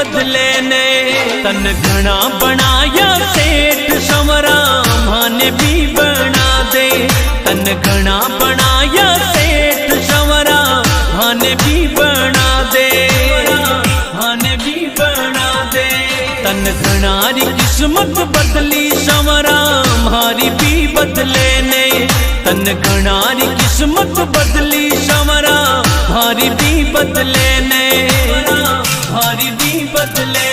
बदले ने। तन घना बनाया सेठ संवरा माने भी बना दे। तन घना बनाया सेठ संवरा माने भी बना दे, माने भी बना दे। तन घनारी किस्मत बदली संवरा मारी भी बदले ने। तन घनारी किस्मत बदली संवरा मारी भी बदले ने, मारी भी बदले।